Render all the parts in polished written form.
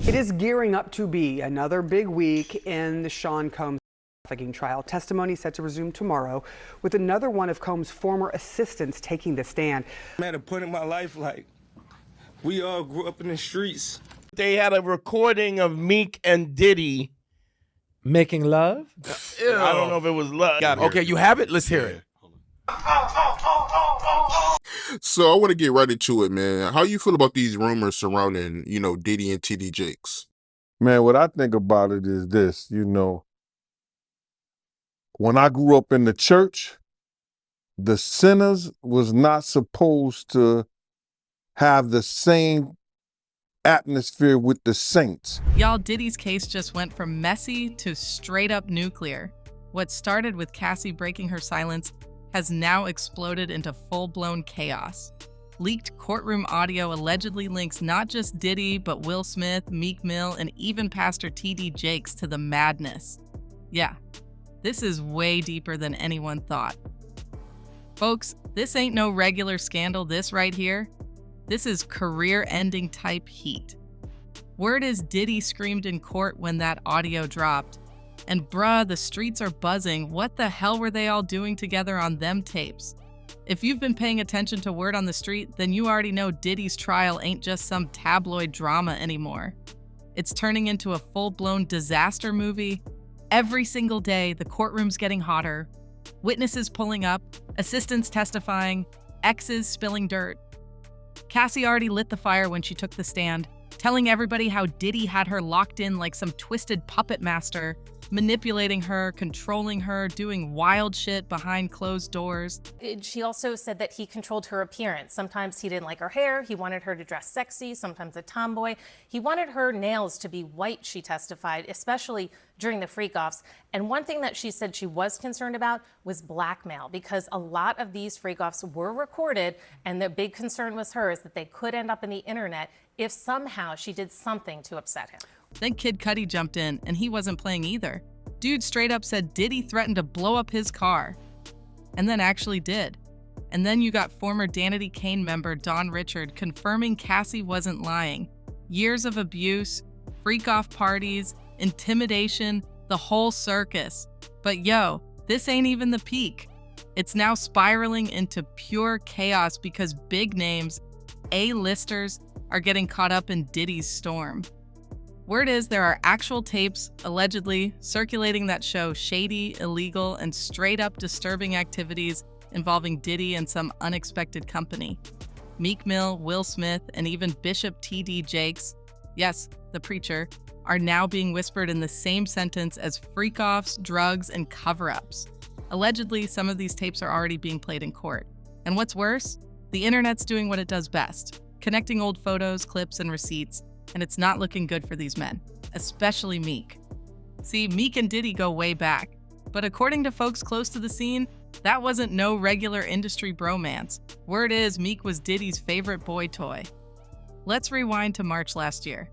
It is gearing up to be another big week in the Sean Combs trafficking trial. Testimony set to resume tomorrow, with another one of Combs' former assistants taking the stand. At a point in my life, like, we all grew up in the streets. They had a recording of Meek and Diddy making love. Ew. I don't know if it was love. Okay, you have it. Let's hear it. So I want to get right into it, man. How you feel about these rumors surrounding, Diddy and TD Jakes? Man, what I think about it is this, when I grew up in the church, the sinners was not supposed to have the same atmosphere with the saints. Y'all, Diddy's case just went from messy to straight up nuclear. What started with Cassie breaking her silence has now exploded into full-blown chaos. Leaked courtroom audio allegedly links not just Diddy, but Will Smith, Meek Mill, and even Pastor TD Jakes to the madness. Yeah, this is way deeper than anyone thought. Folks, this ain't no regular scandal, this right here. This is career-ending type heat. Word is Diddy screamed in court when that audio dropped. And bruh, the streets are buzzing. What the hell were they all doing together on them tapes? If you've been paying attention to word on the street, then you already know Diddy's trial ain't just some tabloid drama anymore. It's turning into a full-blown disaster movie. Every single day, the courtroom's getting hotter, witnesses pulling up, assistants testifying, exes spilling dirt. Cassie already lit the fire when she took the stand, telling everybody how Diddy had her locked in like some twisted puppet master, manipulating her, controlling her, doing wild shit behind closed doors. She also said that he controlled her appearance. Sometimes he didn't like her hair, he wanted her to dress sexy, sometimes a tomboy. He wanted her nails to be white, she testified, especially during the freak-offs. And one thing that she said she was concerned about was blackmail, because a lot of these freak-offs were recorded, and the big concern was hers that they could end up in the internet if somehow she did something to upset him. Then Kid Cudi jumped in, and he wasn't playing either. Dude straight up said Diddy threatened to blow up his car, and then actually did. And then you got former Danity Kane member Don Richard confirming Cassie wasn't lying. Years of abuse, freak-off parties, intimidation, the whole circus. But yo, this ain't even the peak. It's now spiraling into pure chaos because big names, A-listers, are getting caught up in Diddy's storm. Word is there are actual tapes, allegedly, circulating that show shady, illegal, and straight-up disturbing activities involving Diddy and some unexpected company. Meek Mill, Will Smith, and even Bishop TD Jakes, yes, the preacher, are now being whispered in the same sentence as freak-offs, drugs, and cover-ups. Allegedly, some of these tapes are already being played in court. And what's worse? The internet's doing what it does best, connecting old photos, clips, and receipts, and it's not looking good for these men, especially Meek. See, Meek and Diddy go way back, but according to folks close to the scene, that wasn't no regular industry bromance. Word is Meek was Diddy's favorite boy toy. Let's rewind to March last year.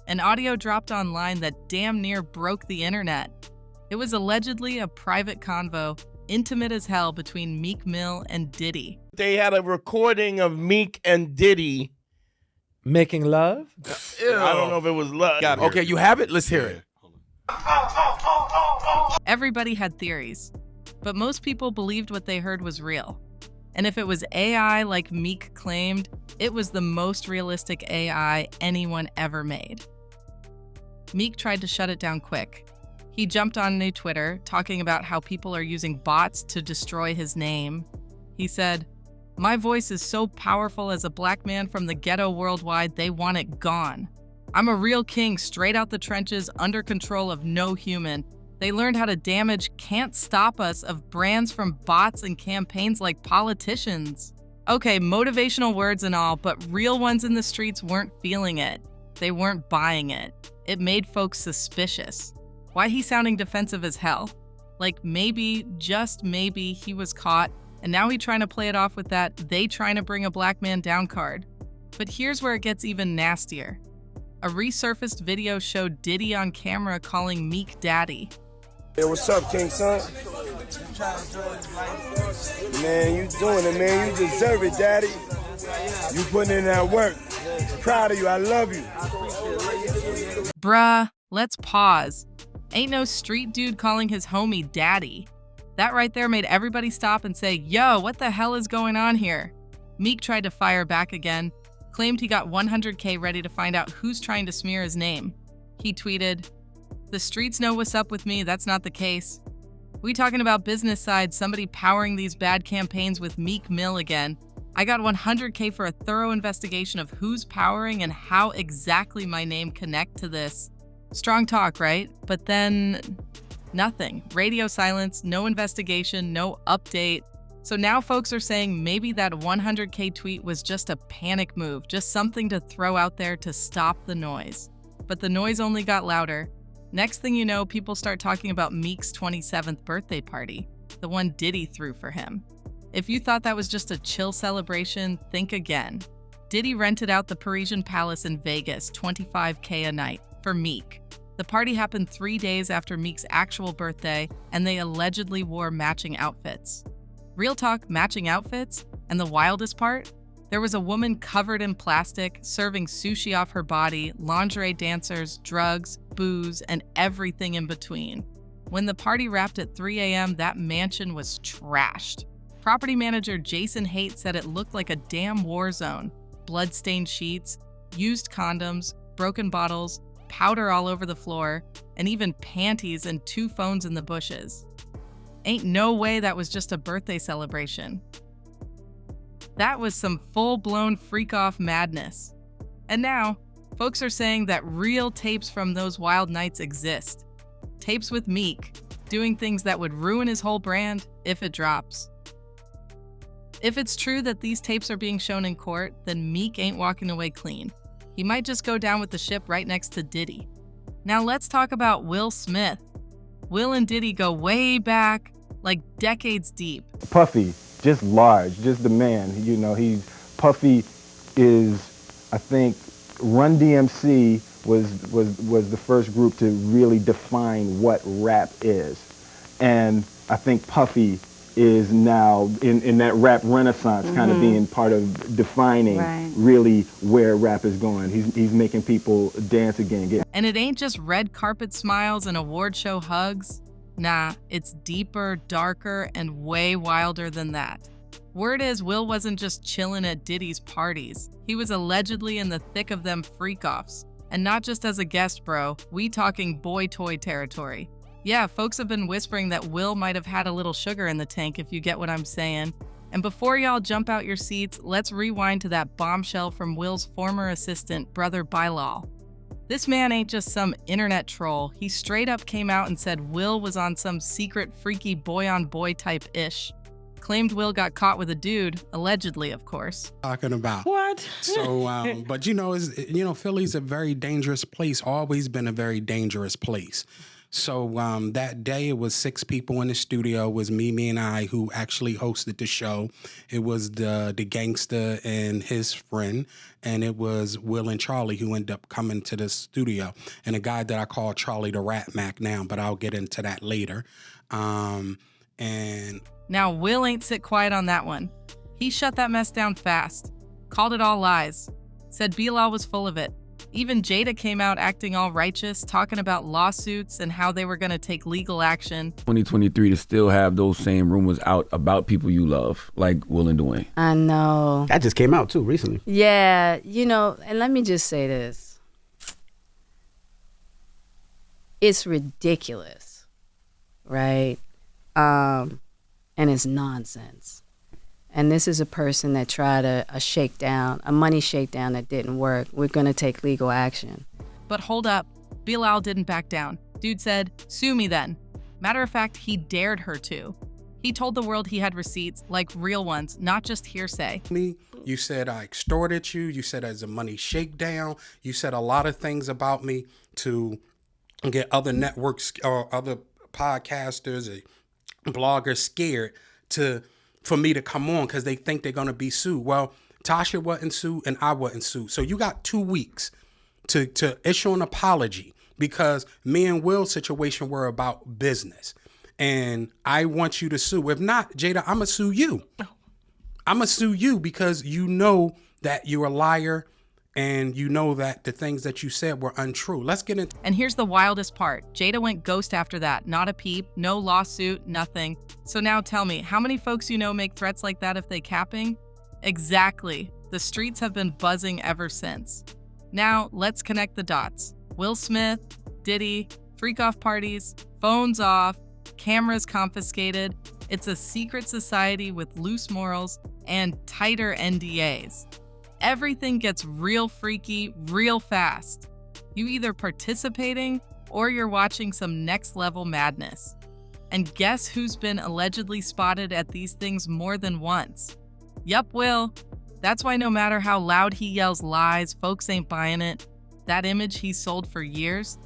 An audio dropped online that damn near broke the internet. It was allegedly a private convo, intimate as hell, between Meek Mill and Diddy. They had a recording of Meek and Diddy making love. Ew. I don't know if it was love. Okay, you have it. Let's hear it. Everybody had theories, but most people believed what they heard was real. And if it was AI like Meek claimed, it was the most realistic AI anyone ever made. Meek tried to shut it down quick. He jumped on new Twitter, talking about how people are using bots to destroy his name. He said, "My voice is so powerful as a black man from the ghetto worldwide, they want it gone. I'm a real king straight out the trenches, under control of no human. They learned how to damage can't stop us of brands from bots and campaigns like politicians." Okay, motivational words and all, but real ones in the streets weren't feeling it. They weren't buying it. It made folks suspicious. Why he sounding defensive as hell? Like maybe, just maybe, he was caught, and now he trying to play it off with that they trying to bring a black man down card. But here's where it gets even nastier. A resurfaced video showed Diddy on camera calling Meek daddy. Hey, what's up, King Son? Man, you doing it, man. You deserve it, daddy. You putting in that work. proud of you. I love you. Bruh, let's pause. Ain't no street dude calling his homie daddy. That right there made everybody stop and say, yo, what the hell is going on here? Meek tried to fire back again, claimed he got 100K ready to find out who's trying to smear his name. He tweeted, "The streets know what's up with me, that's not the case. We talking about business side, somebody powering these bad campaigns with Meek Mill again. I got 100K for a thorough investigation of who's powering and how exactly my name connect to this." Strong talk, right? But then nothing. Radio silence, no investigation, no update. So now folks are saying maybe that 100K tweet was just a panic move, just something to throw out there to stop the noise. But the noise only got louder. Next thing you know, people start talking about Meek's 27th birthday party, the one Diddy threw for him. If you thought that was just a chill celebration, think again. Diddy rented out the Parisian Palace in Vegas, $25K a night, for Meek. The party happened 3 days after Meek's actual birthday, and they allegedly wore matching outfits. Real talk, matching outfits? And the wildest part? There was a woman covered in plastic, serving sushi off her body, lingerie dancers, drugs, booze, and everything in between. When the party wrapped at 3 a.m., that mansion was trashed. Property manager Jason Haight said it looked like a damn war zone. Blood-stained sheets, used condoms, broken bottles, powder all over the floor, and even panties and 2 phones in the bushes. Ain't no way that was just a birthday celebration. That was some full-blown freak-off madness. And now, folks are saying that real tapes from those wild nights exist. Tapes with Meek, doing things that would ruin his whole brand if it drops. If it's true that these tapes are being shown in court, then Meek ain't walking away clean. He might just go down with the ship right next to Diddy. Now let's talk about Will Smith. Will and Diddy go way back, like decades deep. Puffy, just large, just the man. You know, Puffy is, I think, Run DMC was the first group to really define what rap is. And I think Puffy is now in that rap renaissance, kind of being part of defining really where rap is going. He's making people dance again. And it ain't just red carpet smiles and award show hugs. Nah, it's deeper, darker, and way wilder than that. Word is Will wasn't just chilling at Diddy's parties. He was allegedly in the thick of them freak-offs. And not just as a guest, bro. We talking boy toy territory. Yeah, folks have been whispering that Will might have had a little sugar in the tank, if you get what I'm saying. And before y'all jump out your seats, let's rewind to that bombshell from Will's former assistant, Brother Bilal. This man ain't just some internet troll. He straight up came out and said Will was on some secret freaky boy-on-boy type ish. Claimed Will got caught with a dude, allegedly, of course. Talking about What? So, but Philly's a very dangerous place. Always been a very dangerous place. So that day it was 6 people in the studio. It was me and I who actually hosted the show. It was the gangster and his friend, and it was Will and Charlie who ended up coming to the studio. And a guy that I call Charlie the Rat Mac now, but I'll get into that later. And now Will ain't sit quiet on that one. He shut that mess down fast. Called it all lies. Said Bilal was full of it. Even Jada came out acting all righteous, talking about lawsuits and how they were going to take legal action. 2023 to still have those same rumors out about people you love, like Will and Dwayne. I know. That just came out too recently. Yeah, and let me just say this. It's ridiculous, right? And it's nonsense. And this is a person that tried a money shakedown that didn't work. We're going to take legal action. But hold up. Bilal didn't back down. Dude said, sue me then. Matter of fact, he dared her to. He told the world he had receipts, like real ones, not just hearsay. You said I extorted you. You said as a money shakedown. You said a lot of things about me to get other networks or other podcasters or bloggers scared for me to come on because they think they're going to be sued. Well, Tasha wasn't sued and I wasn't sued. So you got 2 weeks to issue an apology because me and Will's situation were about business. And I want you to sue. If not, Jada, I'm going to sue you. I'm going to sue you because you know that you're a liar and you know that the things that you said were untrue. Let's get into. And here's the wildest part. Jada went ghost after that. Not a peep, no lawsuit, nothing. So now tell me, how many folks you know make threats like that if they capping? Exactly. The streets have been buzzing ever since. Now, let's connect the dots. Will Smith, Diddy, freak-off parties, phones off, cameras confiscated. It's a secret society with loose morals and tighter NDAs. Everything gets real freaky, real fast. You either participating or you're watching some next-level madness. And guess who's been allegedly spotted at these things more than once? Yup, Will. That's why no matter how loud he yells lies, folks ain't buying it. That image he sold for years,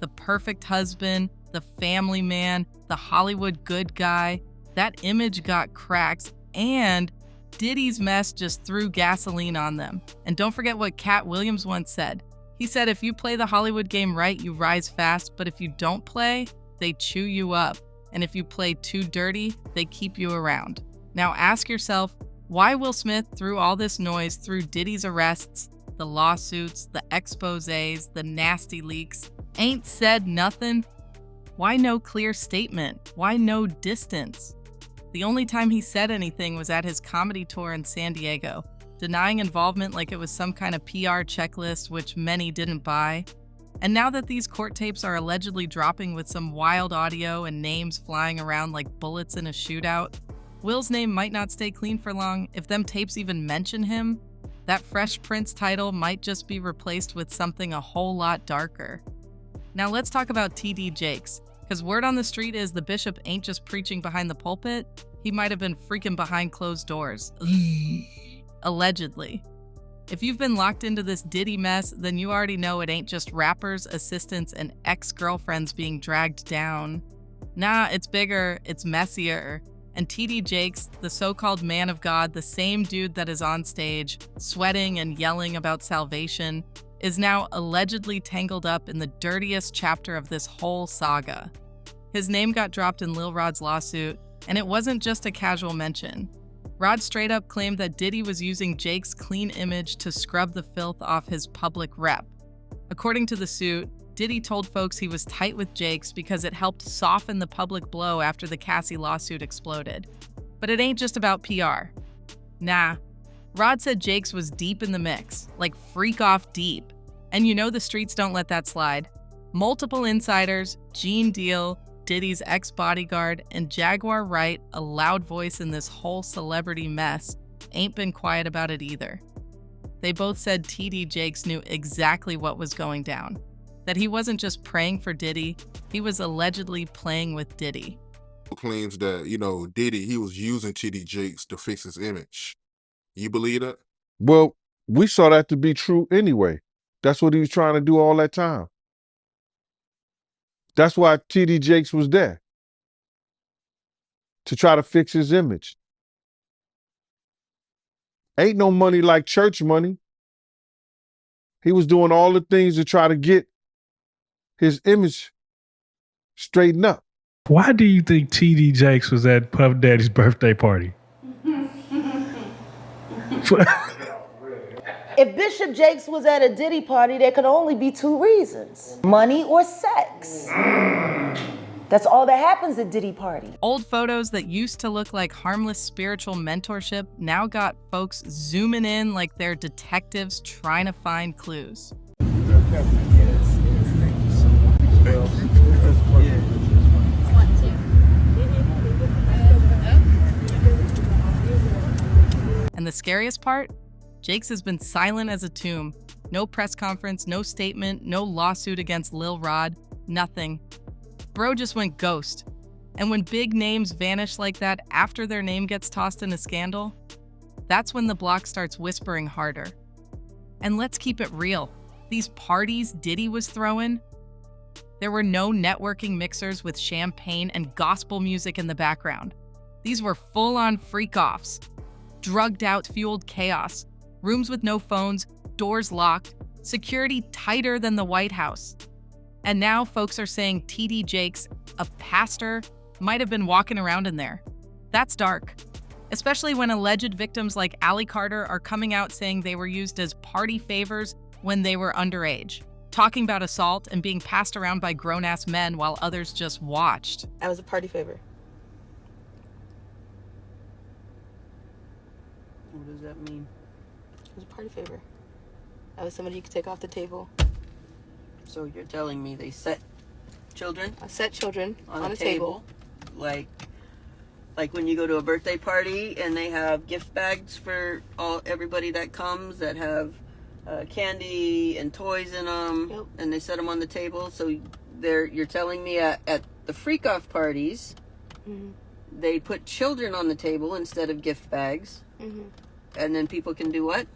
the perfect husband, the family man, the Hollywood good guy, that image got cracks, and Diddy's mess just threw gasoline on them. And don't forget what Cat Williams once said. He said, if you play the Hollywood game right, you rise fast, but if you don't play, they chew you up. And if you play too dirty, they keep you around. Now ask yourself, why Will Smith threw all this noise through Diddy's arrests, the lawsuits, the exposés, the nasty leaks, ain't said nothing? Why no clear statement? Why no distance? The only time he said anything was at his comedy tour in San Diego, denying involvement like it was some kind of PR checklist, which many didn't buy. And now that these court tapes are allegedly dropping with some wild audio and names flying around like bullets in a shootout, Will's name might not stay clean for long if them tapes even mention him. That Fresh Prince title might just be replaced with something a whole lot darker. Now let's talk about TD Jakes, because word on the street is the bishop ain't just preaching behind the pulpit, he might have been freaking behind closed doors. Allegedly. If you've been locked into this Diddy mess, then you already know it ain't just rappers, assistants, and ex-girlfriends being dragged down. Nah, it's bigger, it's messier. And TD Jakes, the so-called man of God, the same dude that is on stage, sweating and yelling about salvation, is now allegedly tangled up in the dirtiest chapter of this whole saga. His name got dropped in Lil Rod's lawsuit, and it wasn't just a casual mention. Rod straight up claimed that Diddy was using Jake's clean image to scrub the filth off his public rep. According to the suit, Diddy told folks he was tight with Jakes because it helped soften the public blow after the Cassie lawsuit exploded. But it ain't just about PR. Nah. Rod said Jakes was deep in the mix, like freak off deep. And you know the streets don't let that slide. Multiple insiders, Gene Deal, Diddy's ex-bodyguard, and Jaguar Wright, a loud voice in this whole celebrity mess, ain't been quiet about it either. They both said TD Jakes knew exactly what was going down. That he wasn't just praying for Diddy, he was allegedly playing with Diddy. Claims that, Diddy, he was using TD Jakes to fix his image. You believe that? Well, we saw that to be true anyway. That's what he was trying to do all that time. That's why TD Jakes was there. To try to fix his image. Ain't no money like church money. He was doing all the things to try to get his image straightened up. Why do you think TD Jakes was at Puff Daddy's birthday party? If Bishop Jakes was at a Diddy party, there could only be two reasons: money or sex. That's all that happens at Diddy party. Old photos that used to look like harmless spiritual mentorship now got folks zooming in like they're detectives trying to find clues. And the scariest part? Jakes has been silent as a tomb. No press conference, no statement, no lawsuit against Lil Rod, nothing. Bro just went ghost. And when big names vanish like that after their name gets tossed in a scandal, that's when the block starts whispering harder. And let's keep it real. These parties Diddy was throwing, there were no networking mixers with champagne and gospel music in the background. These were full-on freak-offs. Drugged-out fueled chaos. Rooms with no phones, doors locked, security tighter than the White House. And now folks are saying TD Jakes, a pastor, might have been walking around in there. That's dark. Especially when alleged victims like Allie Carter are coming out saying they were used as party favors when they were underage, talking about assault and being passed around by grown-ass men while others just watched. I was a party favor. What does that mean? I was a party favor. I was somebody you could take off the table. So you're telling me they set children? I set children on a table. Like when you go to a birthday party and they have gift bags for everybody that comes that have candy and toys in them, Yep. and they set them on the table. So you're telling me at the freak off parties, they put children on the table instead of gift bags, and then people can do what?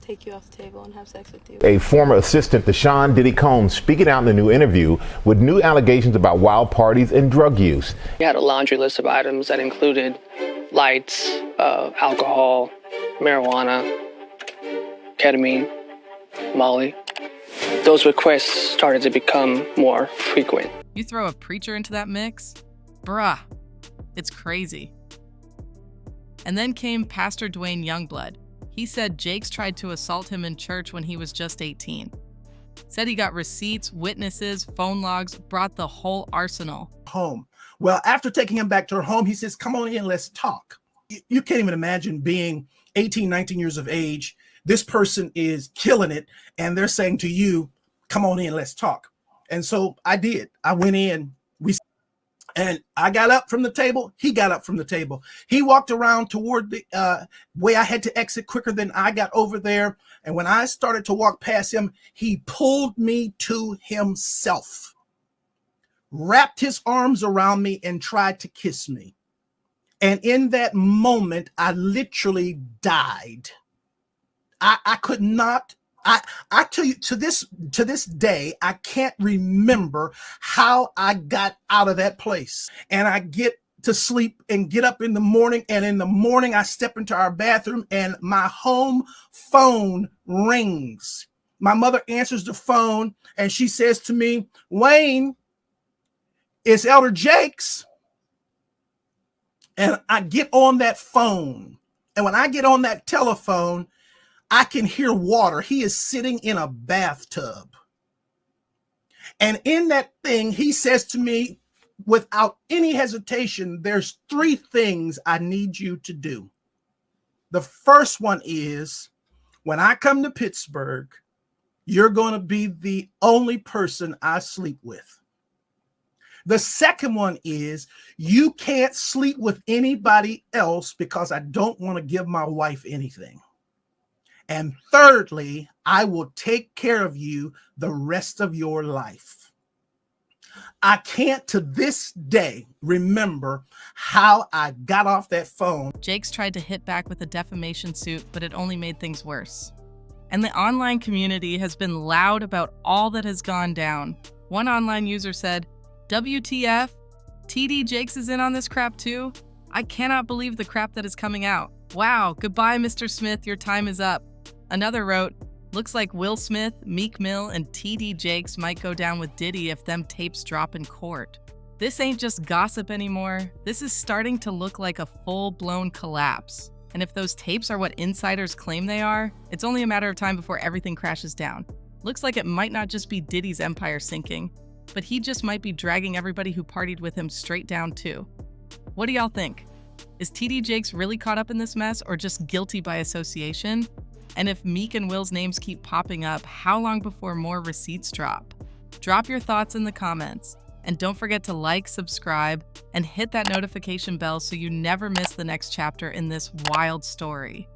Take you off the table and have sex with you. A former assistant to Sean Diddy Combs speaking out in the new interview with new allegations about wild parties and drug use. He had a laundry list of items that included lights, alcohol, marijuana, ketamine, Molly. Those requests started to become more frequent. You throw a preacher into that mix? Bruh, it's crazy. And then came Pastor Dwayne Youngblood. He said Jakes tried to assault him in church when he was just 18. Said he got receipts, witnesses, phone logs, brought the whole arsenal. Home. Well, after taking him back to her home, he says, come on in, let's talk. You can't even imagine being 18, 19 years of age. This person is killing it, and they're saying to you, come on in, let's talk. And so I did. I went in. And I got up from the table. He got up from the table. He walked around toward the way I had to exit quicker than I got over there. And when I started to walk past him, he pulled me to himself, wrapped his arms around me, and tried to kiss me. And in that moment, I literally died. I could not. I tell you, to this day, I can't remember how I got out of that place. And I get to sleep and get up in the morning. And in the morning, I step into our bathroom and my home phone rings. My mother answers the phone and she says to me, Wayne, it's Elder Jakes. And I get on that phone. And when I get on that telephone, I can hear water. He is sitting in a bathtub. And in that thing, he says to me, without any hesitation, there's 3 things I need you to do. The first one is, when I come to Pittsburgh, you're going to be the only person I sleep with. The second one is, you can't sleep with anybody else because I don't want to give my wife anything. And thirdly, I will take care of you the rest of your life. I can't to this day remember how I got off that phone. Jakes tried to hit back with a defamation suit, but it only made things worse. And the online community has been loud about all that has gone down. One online user said, WTF? TD Jakes is in on this crap too? I cannot believe the crap that is coming out. Wow, goodbye, Mr. Smith, your time is up. Another wrote, looks like Will Smith, Meek Mill, and TD Jakes might go down with Diddy if them tapes drop in court. This ain't just gossip anymore. This is starting to look like a full-blown collapse. And if those tapes are what insiders claim they are, it's only a matter of time before everything crashes down. Looks like it might not just be Diddy's empire sinking, but he just might be dragging everybody who partied with him straight down too. What do y'all think? Is TD Jakes really caught up in this mess or just guilty by association? And if Meek and Will's names keep popping up, how long before more receipts drop? Drop your thoughts in the comments. And don't forget to like, subscribe, and hit that notification bell so you never miss the next chapter in this wild story.